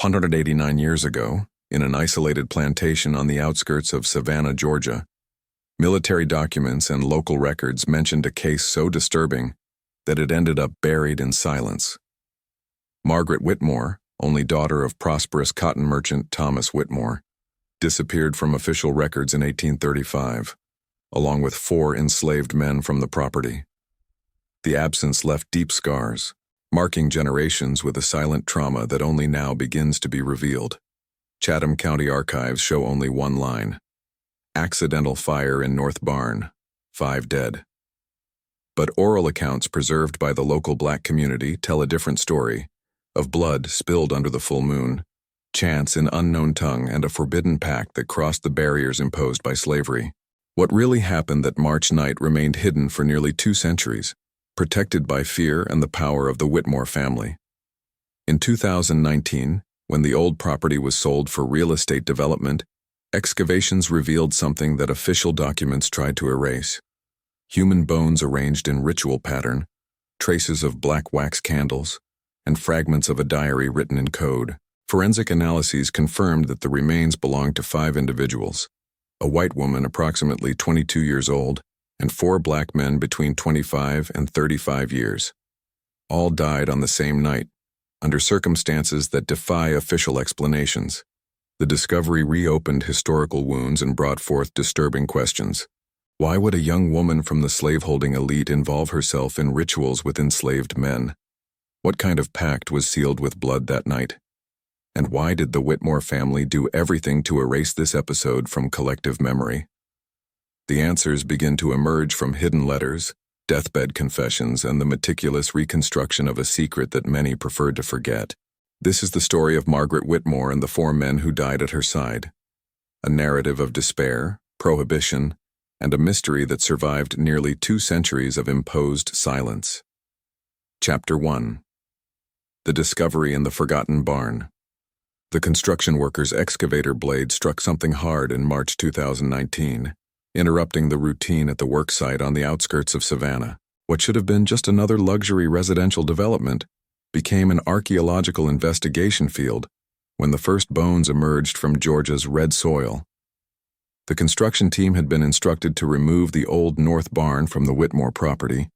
189 years ago, in an isolated plantation on the outskirts of Savannah, Georgia, military documents and local records mentioned a case so disturbing that it ended up buried in silence. Margaret Whitmore, only daughter of prosperous cotton merchant Thomas Whitmore, disappeared from official records in 1835, along with 4 enslaved men from the property. The absence left deep scars, marking generations with a silent trauma that only now begins to be revealed. Chatham County archives show only one line: accidental fire in North Barn, 5 dead. But oral accounts preserved by the local black community tell a different story, of blood spilled under the full moon, chants in unknown tongue, and a forbidden pact that crossed the barriers imposed by slavery. What really happened that March night remained hidden for nearly 2 centuries, protected by fear and the power of the Whitmore family. In 2019, when the old property was sold for real estate development, excavations revealed something that official documents tried to erase. Human bones arranged in ritual pattern, traces of black wax candles, and fragments of a diary written in code. Forensic analyses confirmed that the remains belonged to 5 individuals: a white woman approximately 22 years old, and 4 black men between 25 and 35 years. All died on the same night, under circumstances that defy official explanations. The discovery reopened historical wounds and brought forth disturbing questions. Why would a young woman from the slaveholding elite involve herself in rituals with enslaved men? What kind of pact was sealed with blood that night? And why did the Whitmore family do everything to erase this episode from collective memory? The answers begin to emerge from hidden letters, deathbed confessions, and the meticulous reconstruction of a secret that many preferred to forget. This is the story of Margaret Whitmore and the 4 men who died at her side. A narrative of despair, prohibition, and a mystery that survived nearly 2 centuries of imposed silence. Chapter 1. The Discovery in the Forgotten Barn. The construction worker's excavator blade struck something hard in March 2019, interrupting the routine at the work site on the outskirts of Savannah. What should have been just another luxury residential development became an archaeological investigation field when the first bones emerged from Georgia's red soil. The construction team had been instructed to remove the old North Barn from the Whitmore property,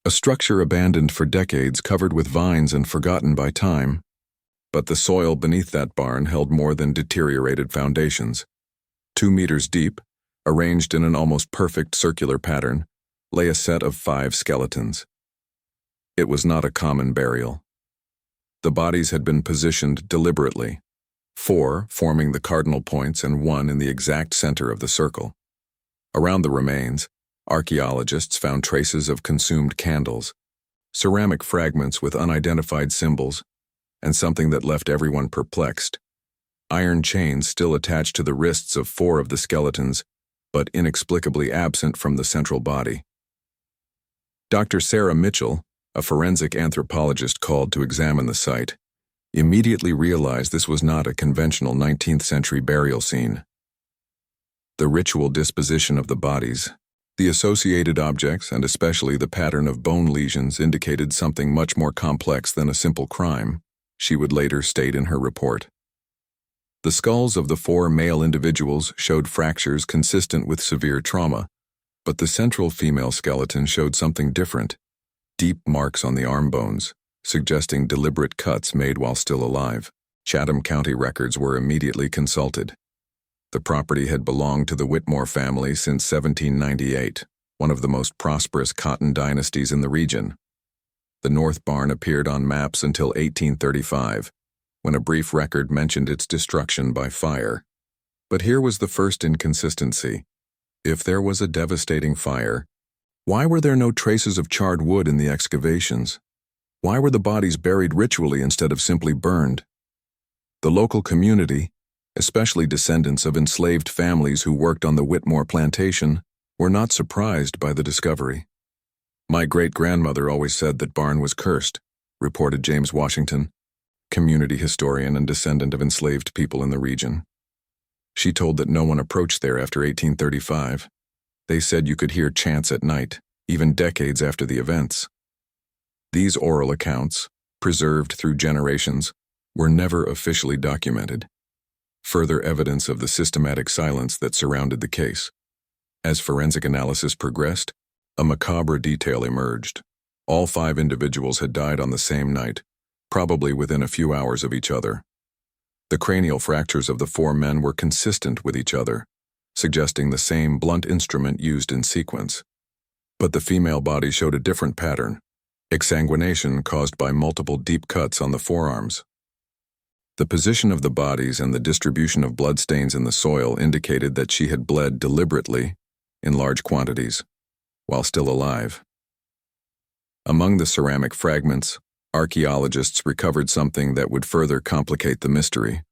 a structure abandoned for decades, covered with vines and forgotten by time. But the soil beneath that barn held more than deteriorated foundations. 2 meters deep, arranged in an almost perfect circular pattern, lay a set of 5 skeletons. It was not a common burial. The bodies had been positioned deliberately, 4 forming the cardinal points and 1 in the exact center of the circle. Around the remains, archaeologists found traces of consumed candles, ceramic fragments with unidentified symbols, and something that left everyone perplexed: iron chains still attached to the wrists of 4 of the skeletons, but inexplicably absent from the central body. Dr. Sarah Mitchell, a forensic anthropologist called to examine the site, immediately realized this was not a conventional 19th century burial scene. The ritual disposition of the bodies, the associated objects, and especially the pattern of bone lesions indicated something much more complex than a simple crime, she would later state in her report. The skulls of the 4 male individuals showed fractures consistent with severe trauma, but the central female skeleton showed something different: deep marks on the arm bones, suggesting deliberate cuts made while still alive. Chatham County records were immediately consulted. The property had belonged to the Whitmore family since 1798, one of the most prosperous cotton dynasties in the region. The North Barn appeared on maps until 1835, when a brief record mentioned its destruction by fire. But here was the first inconsistency. If there was a devastating fire, why were there no traces of charred wood in the excavations? Why were the bodies buried ritually instead of simply burned? The local community, especially descendants of enslaved families who worked on the Whitmore plantation, were not surprised by the discovery. "My great-grandmother always said that barn was cursed," reported James Washington, community historian and descendant of enslaved people in the region. She told that no one approached there after 1835. They said you could hear chants at night, even decades after the events. These oral accounts, preserved through generations, were never officially documented, further evidence of the systematic silence that surrounded the case. As forensic analysis progressed, a macabre detail emerged. All 5 individuals had died on the same night, probably within a few hours of each other. The cranial fractures of the 4 men were consistent with each other, suggesting the same blunt instrument used in sequence. But the female body showed a different pattern, exsanguination caused by multiple deep cuts on the forearms. The position of the bodies and the distribution of bloodstains in the soil indicated that she had bled deliberately, in large quantities, while still alive. Among the ceramic fragments, archaeologists recovered something that would further complicate the mystery.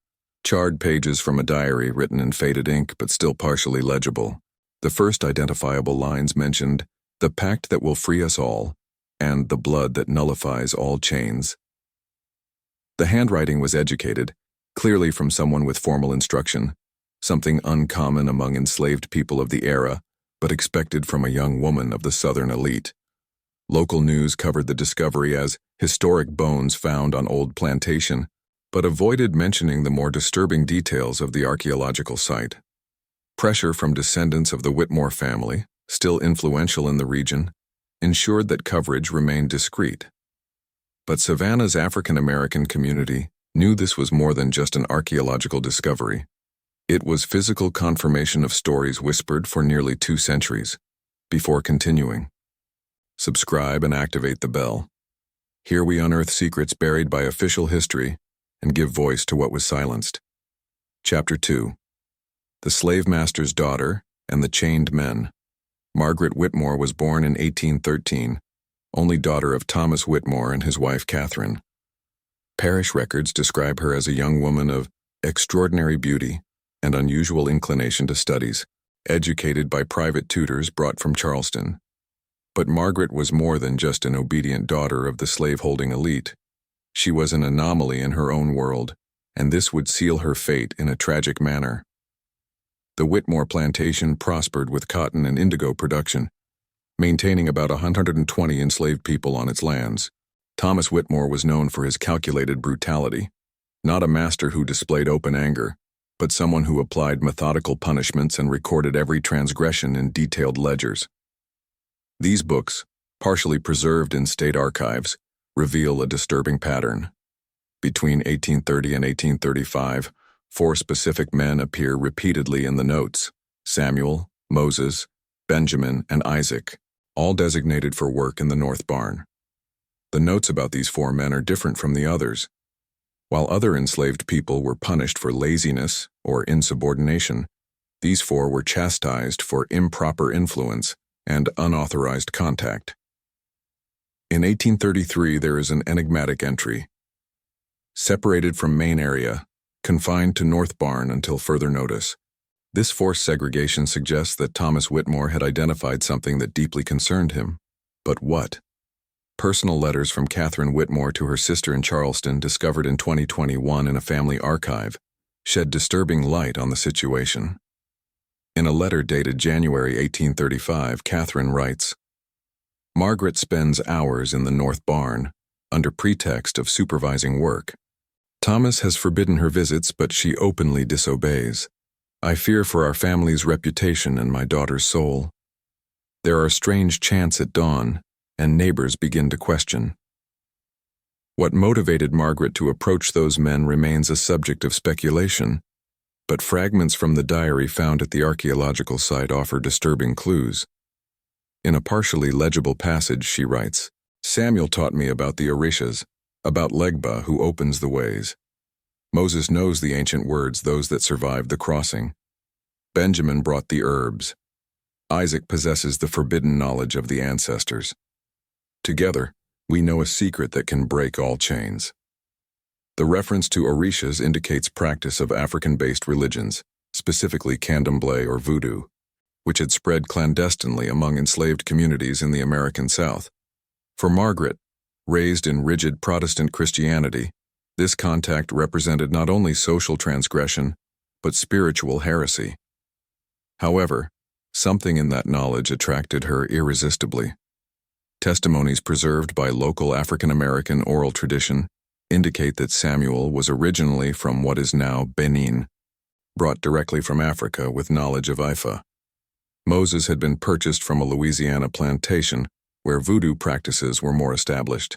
Charred pages from a diary written in faded ink but still partially legible. The first identifiable lines mentioned, "The pact that will free us all," and "the blood that nullifies all chains." The handwriting was educated, clearly from someone with formal instruction, something uncommon among enslaved people of the era, but expected from a young woman of the Southern elite. Local news covered the discovery as historic bones found on old plantation, but avoided mentioning the more disturbing details of the archaeological site. Pressure from descendants of the Whitmore family, still influential in the region, ensured that coverage remained discreet. But Savannah's African-American community knew this was more than just an archaeological discovery. It was physical confirmation of stories whispered for nearly 2 centuries. Before continuing, subscribe and activate the bell. Here we unearth secrets buried by official history and give voice to what was silenced. Chapter 2. The Slave Master's Daughter and the Chained Men. Margaret Whitmore was born in 1813, only daughter of Thomas Whitmore and his wife Catherine. Parish records describe her as a young woman of extraordinary beauty and unusual inclination to studies, educated by private tutors brought from Charleston. But Margaret was more than just an obedient daughter of the slave-holding elite. She was an anomaly in her own world, and this would seal her fate in a tragic manner. The Whitmore plantation prospered with cotton and indigo production, maintaining about 120 enslaved people on its lands. Thomas Whitmore was known for his calculated brutality, not a master who displayed open anger, but someone who applied methodical punishments and recorded every transgression in detailed ledgers. These books, partially preserved in state archives, reveal a disturbing pattern. Between 1830 and 1835, 4 specific men appear repeatedly in the notes: Samuel, Moses, Benjamin, and Isaac, all designated for work in the North Barn. The notes about these 4 men are different from the others. While other enslaved people were punished for laziness or insubordination, these 4 were chastised for improper influence and unauthorized contact. In 1833, there is an enigmatic entry: separated from main area, confined to North Barn until further notice. This forced segregation suggests that Thomas Whitmore had identified something that deeply concerned him. But what? Personal letters from Catherine Whitmore to her sister in Charleston, discovered in 2021 in a family archive, shed disturbing light on the situation. In a letter dated January 1835, Catherine writes, "Margaret spends hours in the North Barn, under pretext of supervising work. Thomas has forbidden her visits, but she openly disobeys. I fear for our family's reputation and my daughter's soul. There are strange chants at dawn, and neighbors begin to question." What motivated Margaret to approach those men remains a subject of speculation, but fragments from the diary found at the archaeological site offer disturbing clues. In a partially legible passage, she writes, "Samuel taught me about the Orishas, about Legba who opens the ways. Moses knows the ancient words, those that survived the crossing. Benjamin brought the herbs. Isaac possesses the forbidden knowledge of the ancestors. Together, we know a secret that can break all chains." The reference to Orishas indicates practice of African-based religions, specifically Candomblé or Voodoo, which had spread clandestinely among enslaved communities in the American South. For Margaret, raised in rigid Protestant Christianity, this contact represented not only social transgression, but spiritual heresy. However, something in that knowledge attracted her irresistibly. Testimonies preserved by local African-American oral tradition indicate that Samuel was originally from what is now Benin, brought directly from Africa with knowledge of Ifa. Moses had been purchased from a Louisiana plantation where voodoo practices were more established.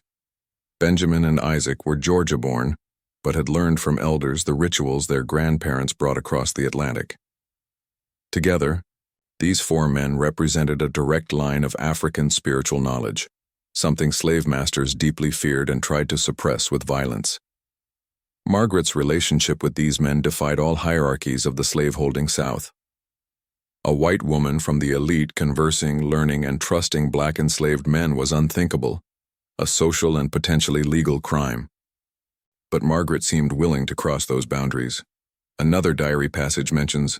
Benjamin and Isaac were Georgia-born, but had learned from elders the rituals their grandparents brought across the Atlantic. Together, these four men represented a direct line of African spiritual knowledge, something slave masters deeply feared and tried to suppress with violence. Margaret's relationship with these men defied all hierarchies of the slaveholding South. A white woman from the elite conversing, learning, and trusting black enslaved men was unthinkable, a social and potentially legal crime. But Margaret seemed willing to cross those boundaries. Another diary passage mentions,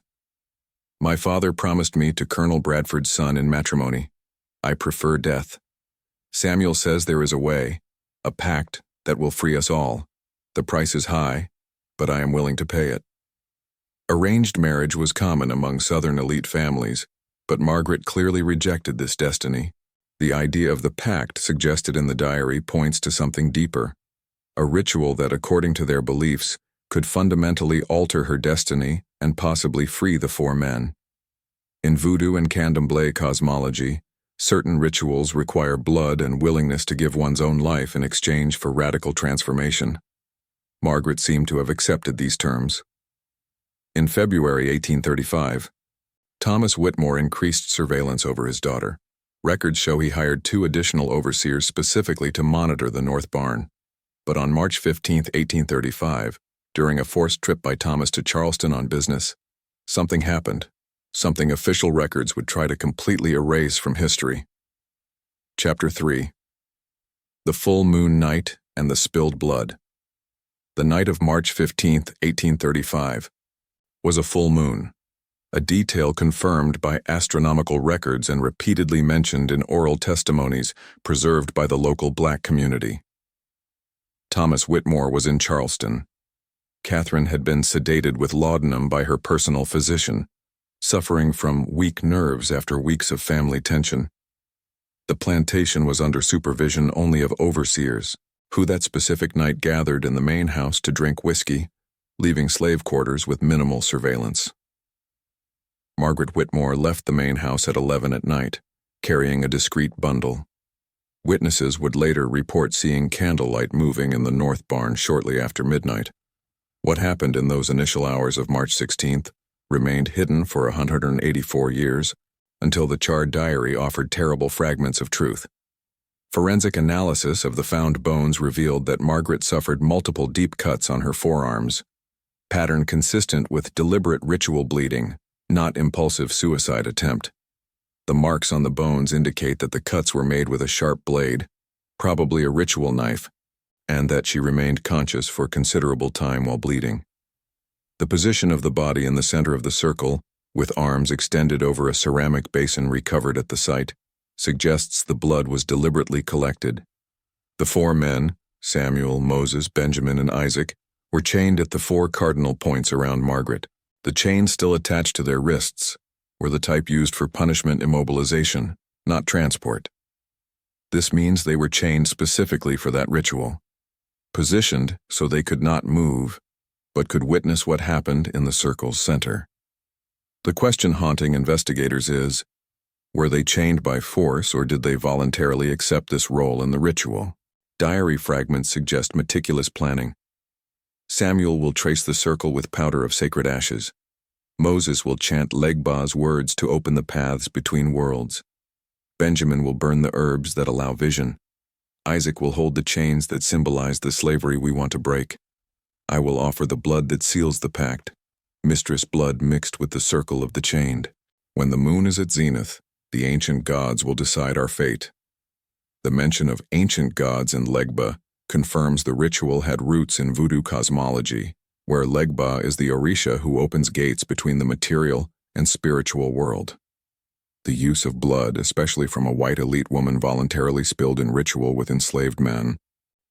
"My father promised me to Colonel Bradford's son in matrimony. I prefer death. Samuel says there is a way, a pact that will free us all. The price is high, but I am willing to pay it." Arranged marriage was common among Southern elite families, but Margaret clearly rejected this destiny. The idea of the pact suggested in the diary points to something deeper, a ritual that, according to their beliefs, could fundamentally alter her destiny and possibly free the four men. In Voodoo and Candomblé cosmology, certain rituals require blood and willingness to give one's own life in exchange for radical transformation. Margaret seemed to have accepted these terms. In February 1835, Thomas Whitmore increased surveillance over his daughter. Records show he hired 2 additional overseers specifically to monitor the North Barn. But on March 15, 1835, during a forced trip by Thomas to Charleston on business, something happened, something official records would try to completely erase from history. Chapter 3. The Full Moon Night and the Spilled Blood. The night of March 15, 1835, was a full moon, a detail confirmed by astronomical records and repeatedly mentioned in oral testimonies preserved by the local black community. Thomas Whitmore was in Charleston. Catherine had been sedated with laudanum by her personal physician, suffering from weak nerves after weeks of family tension. The plantation was under supervision only of overseers, who that specific night gathered in the main house to drink whiskey, leaving slave quarters with minimal surveillance. Margaret Whitmore left the main house at 11 at night, carrying a discreet bundle. Witnesses would later report seeing candlelight moving in the North Barn shortly after midnight. What happened in those initial hours of March 16th remained hidden for 184 years, until the charred diary offered terrible fragments of truth. Forensic analysis of the found bones revealed that Margaret suffered multiple deep cuts on her forearms, pattern consistent with deliberate ritual bleeding, not impulsive suicide attempt. The marks on the bones indicate that the cuts were made with a sharp blade, probably a ritual knife, and that she remained conscious for considerable time while bleeding. The position of the body in the center of the circle, with arms extended over a ceramic basin recovered at the site, suggests the blood was deliberately collected. The 4 men, Samuel, Moses, Benjamin, and Isaac, were chained at the 4 cardinal points around Margaret. The chains still attached to their wrists were the type used for punishment immobilization, not transport. This means they were chained specifically for that ritual, positioned so they could not move, but could witness what happened in the circle's center. The question haunting investigators is, were they chained by force or did they voluntarily accept this role in the ritual? Diary fragments suggest meticulous planning. Samuel will trace the circle with powder of sacred ashes. Moses will chant Legbah's words to open the paths between worlds. Benjamin will burn the herbs that allow vision. Isaac will hold the chains that symbolize the slavery we want to break. I will offer the blood that seals the pact, mistress blood mixed with the circle of the chained. When the moon is at zenith, the ancient gods will decide our fate. The mention of ancient gods in Legbah confirms the ritual had roots in Voodoo cosmology, where Legbah is the Orisha who opens gates between the material and spiritual world. The use of blood, especially from a white elite woman voluntarily spilled in ritual with enslaved men,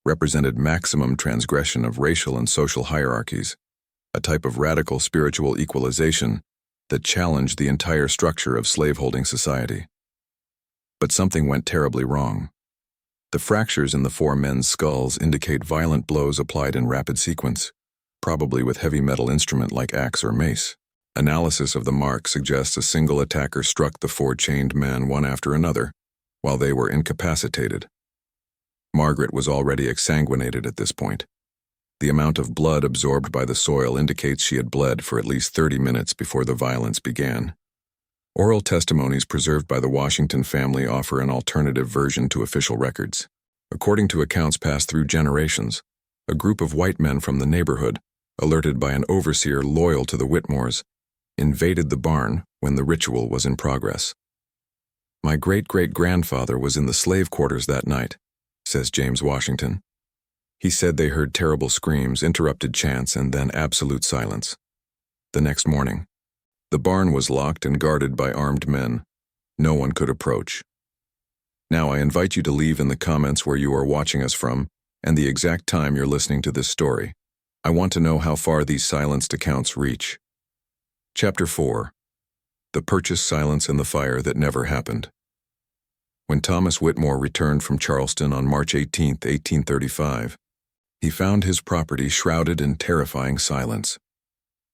represented maximum transgression of racial and social hierarchies, a type of radical spiritual equalization that challenged the entire structure of slaveholding society. But something went terribly wrong. The fractures in the four men's skulls indicate violent blows applied in rapid sequence, probably with heavy metal instrument like axe or mace. Analysis of the mark suggests a single attacker struck the four chained men one after another, while they were incapacitated. Margaret was already exsanguinated at this point. The amount of blood absorbed by the soil indicates she had bled for at least 30 minutes before the violence began. Oral testimonies preserved by the Washington family offer an alternative version to official records. According to accounts passed through generations, a group of white men from the neighborhood, alerted by an overseer loyal to the Whitmores, invaded the barn when the ritual was in progress. "My great-great-grandfather was in the slave quarters that night," says James Washington. He said they heard terrible screams, interrupted chants, and then absolute silence. The next morning, the barn was locked and guarded by armed men. No one could approach. Now I invite you to leave in the comments where you are watching us from and the exact time you're listening to this story. I want to know how far these silenced accounts reach. Chapter 4. The Purchase, Silence, and the Fire That Never Happened. When Thomas Whitmore returned from Charleston on March 18, 1835, he found his property shrouded in terrifying silence.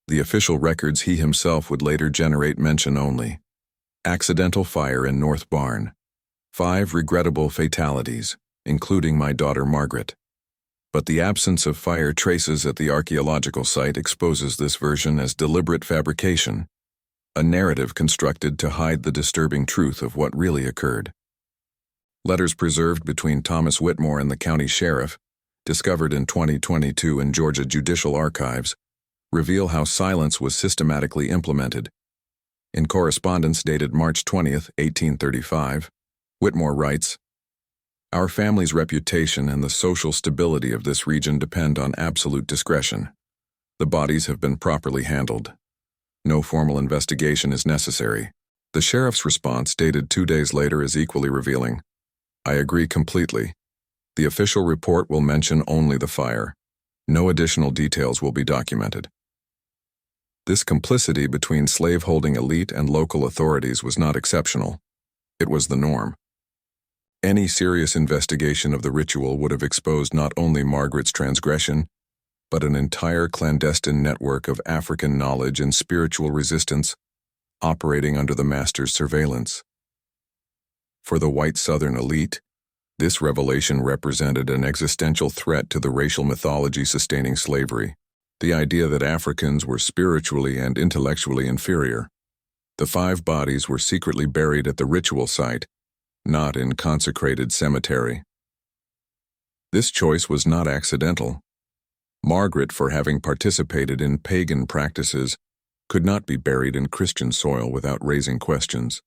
The official records he himself would later generate mention only: accidental fire in North Barn, 5 regrettable fatalities, including my daughter Margaret. But the absence of fire traces at the archaeological site exposes this version as deliberate fabrication, a narrative constructed to hide the disturbing truth of what really occurred. Letters preserved between Thomas Whitmore and the county sheriff, discovered in 2022 in Georgia Judicial Archives, reveal how silence was systematically implemented. In correspondence dated March 20, 1835, Whitmore writes, "Our family's reputation and the social stability of this region depend on absolute discretion. The bodies have been properly handled. No formal investigation is necessary." The sheriff's response, dated 2 days later, is equally revealing. "I agree completely. The official report will mention only the fire. No additional details will be documented." This complicity between slave-holding elite and local authorities was not exceptional. It was the norm. Any serious investigation of the ritual would have exposed not only Margaret's transgression, but an entire clandestine network of African knowledge and spiritual resistance operating under the master's surveillance. For the white Southern elite, this revelation represented an existential threat to the racial mythology sustaining slavery, the idea that Africans were spiritually and intellectually inferior. The 5 bodies were secretly buried at the ritual site, not in consecrated cemetery. This choice was not accidental. Margaret, for having participated in pagan practices, could not be buried in Christian soil without raising questions.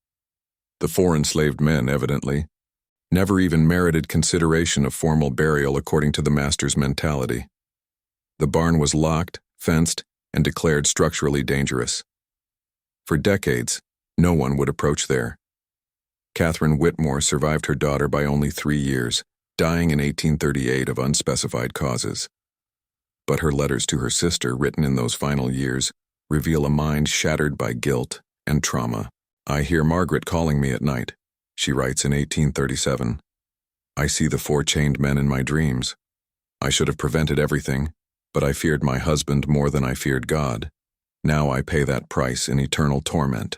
The 4 enslaved men, evidently, never even merited consideration of formal burial according to the master's mentality. The barn was locked, fenced, and declared structurally dangerous. For decades, no one would approach there. Catherine Whitmore survived her daughter by only 3 years, dying in 1838 of unspecified causes. But her letters to her sister, written in those final years, reveal a mind shattered by guilt and trauma. "I hear Margaret calling me at night," she writes in 1837. "I see the 4 chained men in my dreams. I should have prevented everything, but I feared my husband more than I feared God. Now I pay that price in eternal torment."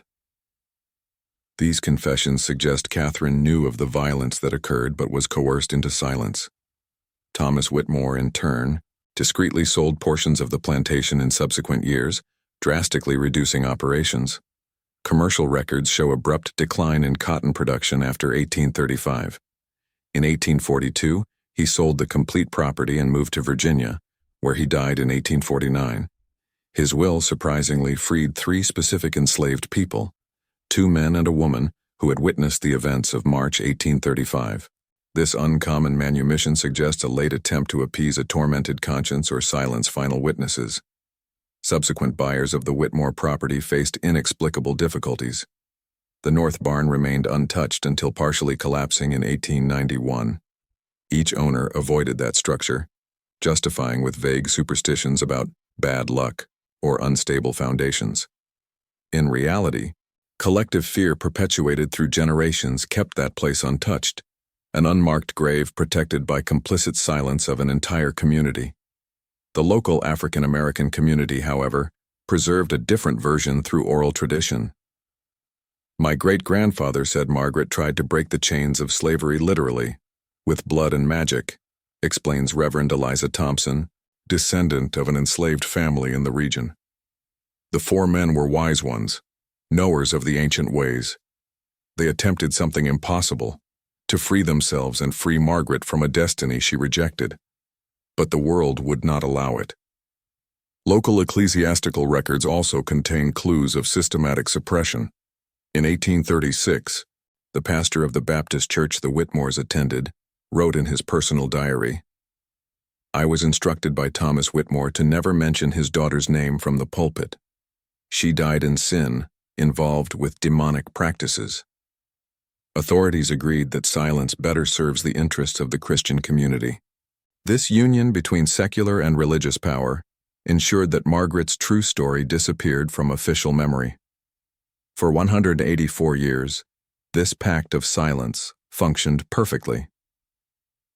These confessions suggest Catherine knew of the violence that occurred but was coerced into silence. Thomas Whitmore, in turn, discreetly sold portions of the plantation in subsequent years, drastically reducing operations. Commercial records show abrupt decline in cotton production after 1835. In 1842, he sold the complete property and moved to Virginia, where he died in 1849. His will surprisingly freed 3 specific enslaved people, 2 men and a woman who had witnessed the events of March 1835. This uncommon manumission suggests a late attempt to appease a tormented conscience or silence final witnesses. Subsequent buyers of the Whitmore property faced inexplicable difficulties. The North Barn remained untouched until partially collapsing in 1891. Each owner avoided that structure, justifying with vague superstitions about bad luck or unstable foundations. In reality, collective fear perpetuated through generations kept that place untouched, an unmarked grave protected by complicit silence of an entire community. The local African American community, however, preserved a different version through oral tradition. "My great-grandfather said Margaret tried to break the chains of slavery literally, with blood and magic," explains Reverend Eliza Thompson, descendant of an enslaved family in the region. "The four men were wise ones, knowers of the ancient ways. They attempted something impossible, to free themselves and free Margaret from a destiny she rejected. But the world would not allow it." Local ecclesiastical records also contain clues of systematic suppression. In 1836, the pastor of the Baptist church the Whitmores attended wrote in his personal diary, "I was instructed by Thomas Whitmore to never mention his daughter's name from the pulpit. She died in sin, involved with demonic practices." Authorities agreed that silence better serves the interests of the Christian community. This union between secular and religious power ensured that Margaret's true story disappeared from official memory. For 184 years, this pact of silence functioned perfectly.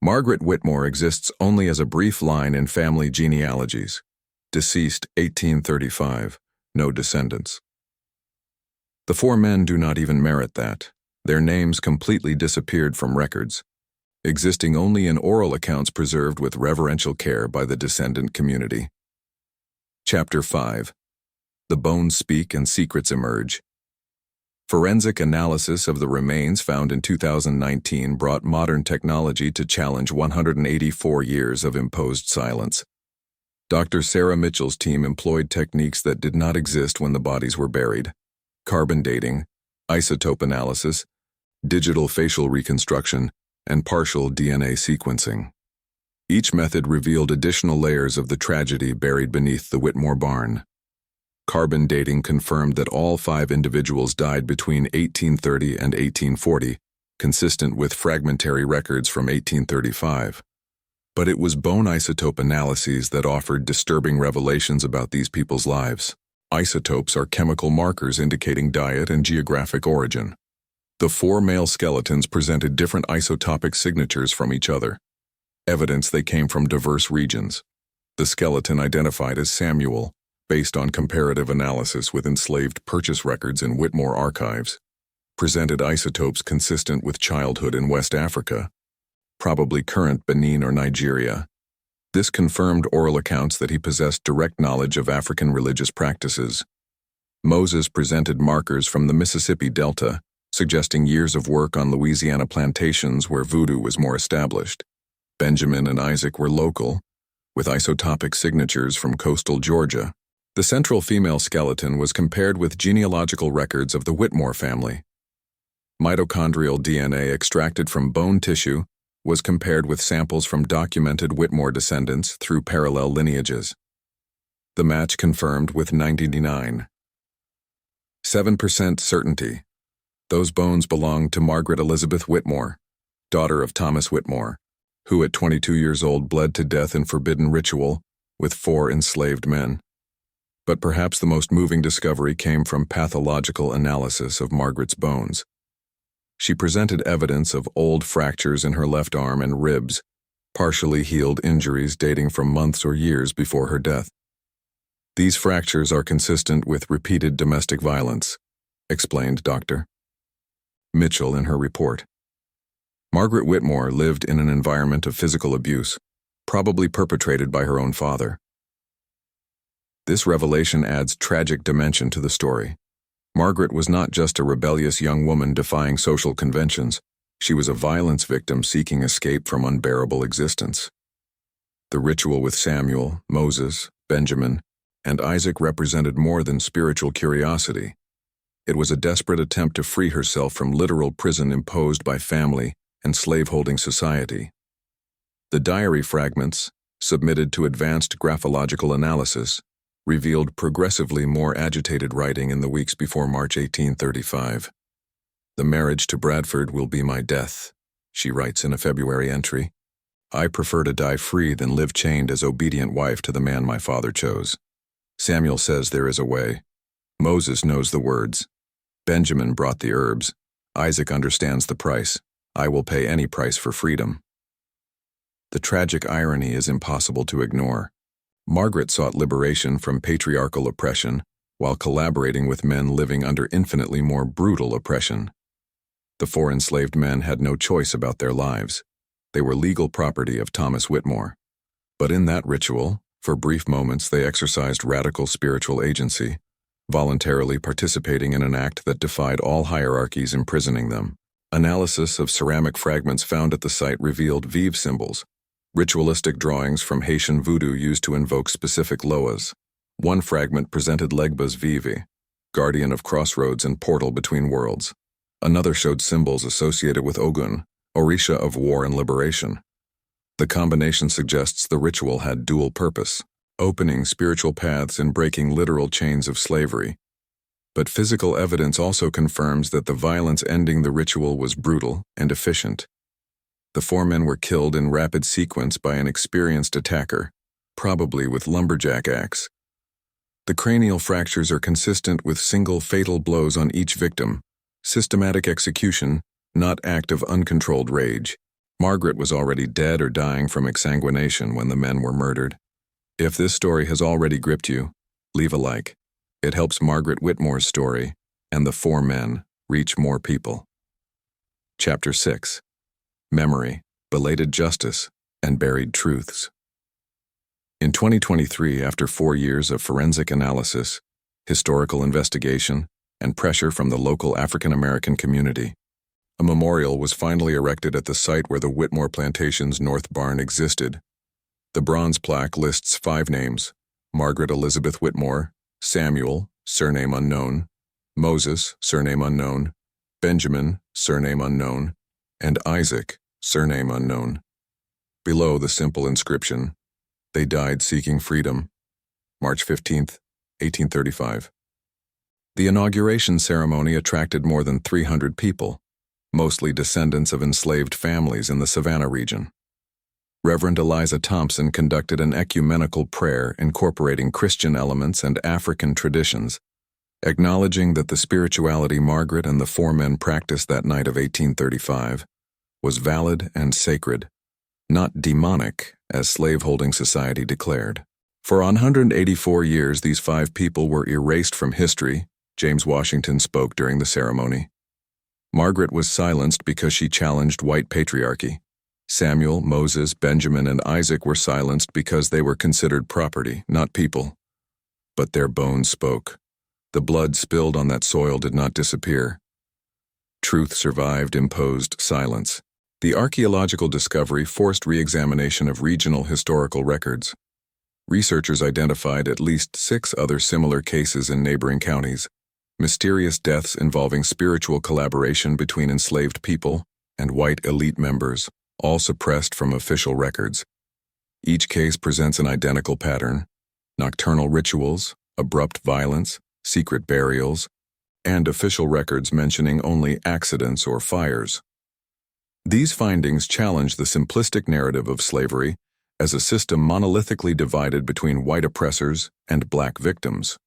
Margaret Whitmore exists only as a brief line in family genealogies. Deceased 1835, no descendants. The four men do not even merit that. Their names completely disappeared from records, existing only in oral accounts preserved with reverential care by the descendant community. Chapter 5. The Bones Speak and Secrets Emerge. Forensic analysis of the remains found in 2019 brought modern technology to challenge 184 years of imposed silence. Dr. Sarah Mitchell's team employed techniques that did not exist when the bodies were buried: carbon dating, isotope analysis, digital facial reconstruction, and partial DNA sequencing. Each method revealed additional layers of the tragedy buried beneath the Whitmore barn. Carbon dating confirmed that all 5 individuals died between 1830 and 1840, consistent with fragmentary records from 1835. But it was bone isotope analyses that offered disturbing revelations about these people's lives. Isotopes are chemical markers indicating diet and geographic origin. The 4 male skeletons presented different isotopic signatures from each other, evidence they came from diverse regions. The skeleton identified as Samuel, based on comparative analysis with enslaved purchase records in Whitmore archives, presented isotopes consistent with childhood in West Africa, probably current Benin or Nigeria. This confirmed oral accounts that he possessed direct knowledge of African religious practices. Moses presented markers from the Mississippi Delta, suggesting years of work on Louisiana plantations where voodoo was more established. Benjamin and Isaac were local, with isotopic signatures from coastal Georgia. The central female skeleton was compared with genealogical records of the Whitmore family. Mitochondrial DNA extracted from bone tissue was compared with samples from documented Whitmore descendants through parallel lineages. The match confirmed with 99.7% certainty. Those bones belonged to Margaret Elizabeth Whitmore, daughter of Thomas Whitmore, who at 22 years old bled to death in forbidden ritual with 4 enslaved men. But perhaps the most moving discovery came from pathological analysis of Margaret's bones. She presented evidence of old fractures in her left arm and ribs, partially healed injuries dating from months or years before her death. These fractures are consistent with repeated domestic violence, explained Dr. Mitchell in her report. Margaret Whitmore lived in an environment of physical abuse, probably perpetrated by her own father. This revelation adds tragic dimension to the story. Margaret was not just a rebellious young woman defying social conventions. She was a violence victim seeking escape from unbearable existence. The ritual with Samuel, Moses, Benjamin, and Isaac represented more than spiritual curiosity. It was a desperate attempt to free herself from literal prison imposed by family and slaveholding society. The diary fragments, submitted to advanced graphological analysis, revealed progressively more agitated writing in the weeks before March 1835. "The marriage to Bradford will be my death," she writes in a February entry. "I prefer to die free than live chained as obedient wife to the man my father chose. Samuel says there is a way. Moses knows the words. Benjamin brought the herbs. Isaac understands the price. I will pay any price for freedom. The tragic irony is impossible to ignore. Margaret sought liberation from patriarchal oppression while collaborating with men living under infinitely more brutal oppression. The 4 enslaved men had no choice about their lives. They were legal property of Thomas Whitmore. But in that ritual, for brief moments they exercised radical spiritual agency, voluntarily participating in an act that defied all hierarchies imprisoning them. Analysis of ceramic fragments found at the site revealed vive symbols, ritualistic drawings from Haitian Voodoo used to invoke specific loas. One fragment presented Legba's Vivi, guardian of crossroads and portal between worlds. Another showed symbols associated with Ogun, Orisha of war and liberation. The combination suggests the ritual had dual purpose, opening spiritual paths and breaking literal chains of slavery. But physical evidence also confirms that the violence ending the ritual was brutal and efficient. The 4 men were killed in rapid sequence by an experienced attacker, probably with lumberjack axe. The cranial fractures are consistent with single fatal blows on each victim, systematic execution, not act of uncontrolled rage. Margaret was already dead or dying from exsanguination when the men were murdered. If this story has already gripped you, leave a like. It helps Margaret Whitmore's story and the 4 men reach more people. Chapter 6. Memory, Belated Justice, and Buried Truths. In 2023, after 4 years of forensic analysis, historical investigation, and pressure from the local African American community, a memorial was finally erected at the site where the Whitmore Plantation's North Barn existed. The bronze plaque lists 5 names: Margaret Elizabeth Whitmore, Samuel, surname unknown, Moses, surname unknown, Benjamin, surname unknown, and Isaac, surname unknown. Below the simple inscription, "They died seeking freedom, March 15, 1835. The inauguration ceremony attracted more than 300 people, mostly descendants of enslaved families in the Savannah region. Reverend Eliza Thompson conducted an ecumenical prayer incorporating Christian elements and African traditions, acknowledging that the spirituality Margaret and the 4 men practiced that night of 1835 was valid and sacred, not demonic, as slaveholding society declared. For 184 years, these 5 people were erased from history, James Washington spoke during the ceremony. Margaret was silenced because she challenged white patriarchy. Samuel, Moses, Benjamin, and Isaac were silenced because they were considered property, not people. But their bones spoke. The blood spilled on that soil did not disappear. Truth survived imposed silence. The archaeological discovery forced re-examination of regional historical records. Researchers identified at least 6 other similar cases in neighboring counties, mysterious deaths involving spiritual collaboration between enslaved people and white elite members, all suppressed from official records. Each case presents an identical pattern: nocturnal rituals, abrupt violence, secret burials, and official records mentioning only accidents or fires. These findings challenge the simplistic narrative of slavery as a system monolithically divided between white oppressors and black victims.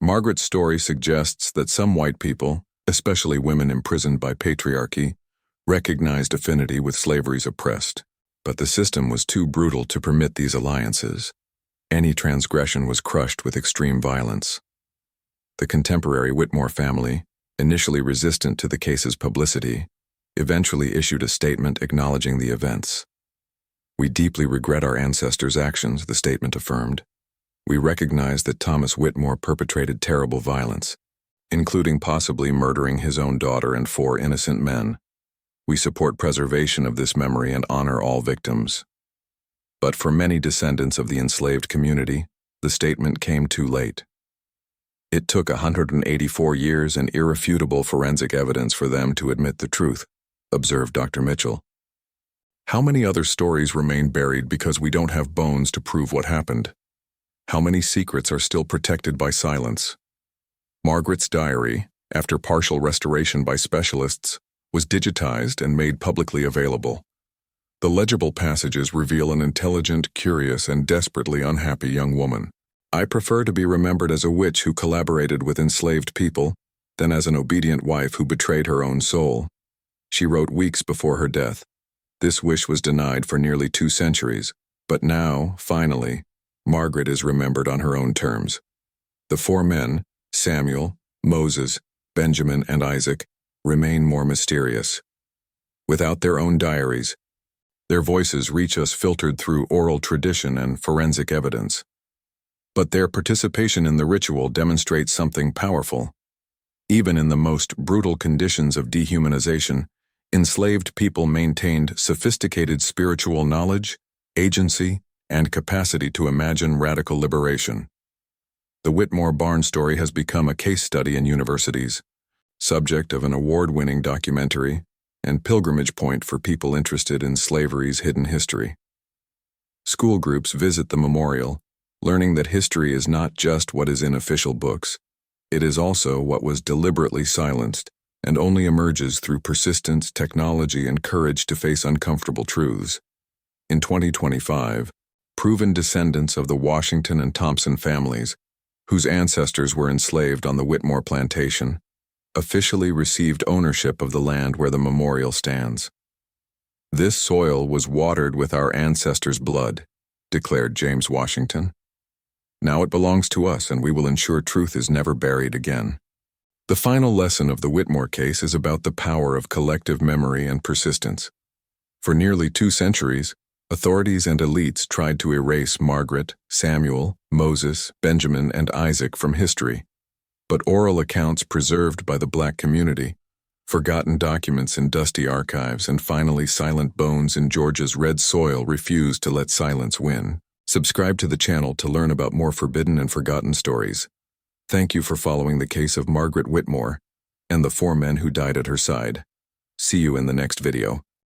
Margaret's story suggests that some white people, especially women imprisoned by patriarchy, recognized affinity with slavery's oppressed, but the system was too brutal to permit these alliances. Any transgression was crushed with extreme violence. The contemporary Whitmore family, initially resistant to the case's publicity, eventually issued a statement acknowledging the events. "We deeply regret our ancestors' actions," the statement affirmed. "We recognize that Thomas Whitmore perpetrated terrible violence, including possibly murdering his own daughter and 4 innocent men. We support preservation of this memory and honor all victims." But for many descendants of the enslaved community, the statement came too late. It took 184 years and irrefutable forensic evidence for them to admit the truth, observed Dr. Mitchell. How many other stories remain buried because we don't have bones to prove what happened? How many secrets are still protected by silence? Margaret's diary, after partial restoration by specialists, was digitized and made publicly available. The legible passages reveal an intelligent, curious, and desperately unhappy young woman. "I prefer to be remembered as a witch who collaborated with enslaved people than as an obedient wife who betrayed her own soul." She wrote weeks before her death. This wish was denied for nearly 2 centuries, but now, finally, Margaret is remembered on her own terms. The 4 men, Samuel, Moses, Benjamin, and Isaac, remain more mysterious. Without their own diaries, their voices reach us filtered through oral tradition and forensic evidence. But their participation in the ritual demonstrates something powerful. Even in the most brutal conditions of dehumanization, enslaved people maintained sophisticated spiritual knowledge, agency, and capacity to imagine radical liberation. The Whitmore Barn story has become a case study in universities, subject of an award-winning documentary, and pilgrimage point for people interested in slavery's hidden history. School groups visit the memorial, learning that history is not just what is in official books. It is also what was deliberately silenced and only emerges through persistence, technology, and courage to face uncomfortable truths. In 2025, proven descendants of the Washington and Thompson families, whose ancestors were enslaved on the Whitmore plantation, officially received ownership of the land where the memorial stands. "This soil was watered with our ancestors' blood," declared James Washington. "Now it belongs to us, and we will ensure truth is never buried again." The final lesson of the Whitmore case is about the power of collective memory and persistence. For nearly 2 centuries, authorities and elites tried to erase Margaret, Samuel, Moses, Benjamin, and Isaac from history. But oral accounts preserved by the Black community, forgotten documents in dusty archives, and finally silent bones in Georgia's red soil refused to let silence win. Subscribe to the channel to learn about more forbidden and forgotten stories. Thank you for following the case of Margaret Whitmore and the 4 men who died at her side. See you in the next video.